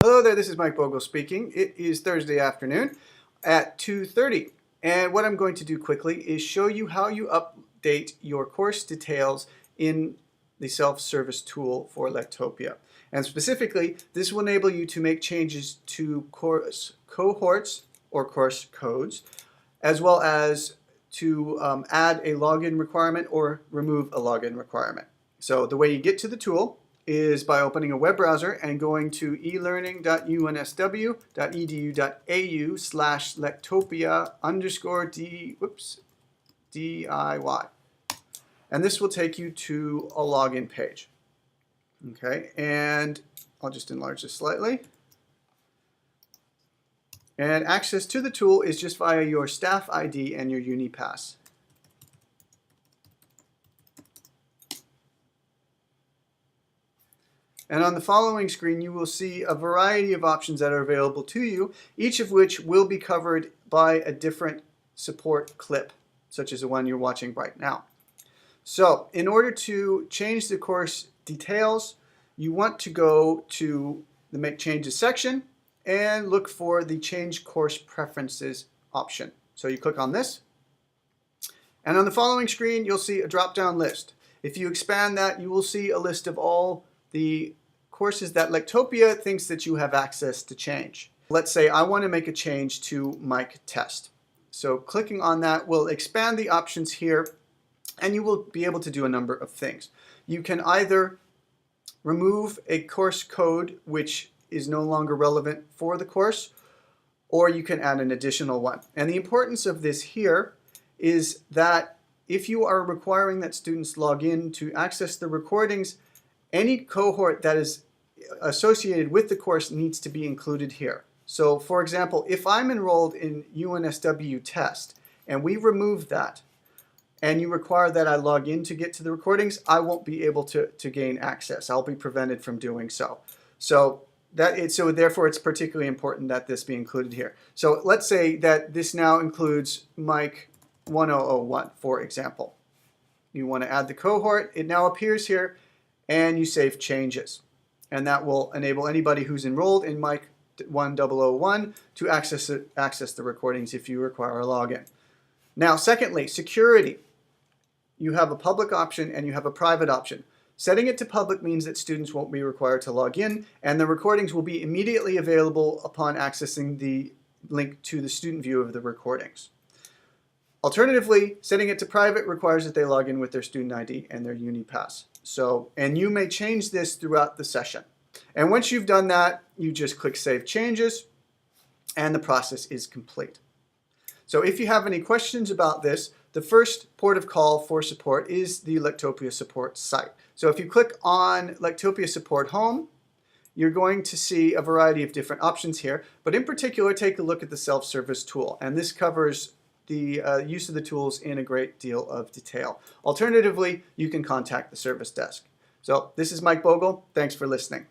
Hello there, this is Mike Bogle speaking. It is Thursday afternoon at 2:30, and what I'm going to do quickly is show you how you update your course details in the self-service tool for Lectopia. And specifically, this will enable you to make changes to course cohorts or course codes, as well as to add a login requirement or remove a login requirement. So the way you get to the tool is by opening a web browser and going to elearning.unsw.edu/lectopia_DIY. And this will take you to a login page. Okay, and I'll just enlarge this slightly. And access to the tool is just via your staff ID and your UniPass. And on the following screen, you will see a variety of options that are available to you, each of which will be covered by a different support clip, such as the one you're watching right now. So in order to change the course details, you want to go to the Make Changes section and look for the Change Course Preferences option. So you click on this, and on the following screen, you'll see a drop-down list. If you expand that, you will see a list of all the courses that Lectopia thinks that you have access to change. Let's say I want to make a change to Mic Test. So clicking on that will expand the options here, and you will be able to do a number of things. You can either remove a course code which is no longer relevant for the course, or you can add an additional one. And the importance of this here is that if you are requiring that students log in to access the recordings, any cohort that is associated with the course needs to be included here. So for example, if I'm enrolled in UNSW test and we remove that and you require that I log in to get to the recordings, I won't be able to gain access. I'll be prevented from doing so. So therefore it's particularly important that this be included here. So let's say that this now includes Mic 1001, for example. You want to add the cohort, it now appears here, and you save changes. And that will enable anybody who's enrolled in Mic 1001 to access the recordings if you require a login. Now, secondly, security. You have a public option and you have a private option. Setting it to public means that students won't be required to log in, and the recordings will be immediately available upon accessing the link to the student view of the recordings. Alternatively, setting it to private requires that they log in with their student ID and their UniPass. And you may change this throughout the session. And once you've done that, you just click Save Changes, and the process is complete. So if you have any questions about this, the first port of call for support is the Lectopia support site. So if you click on Lectopia Support Home, you're going to see a variety of different options here, but in particular, take a look at the self-service tool, and this covers the use of the tools in a great deal of detail. Alternatively, you can contact the service desk. So this is Mike Bogle. Thanks for listening.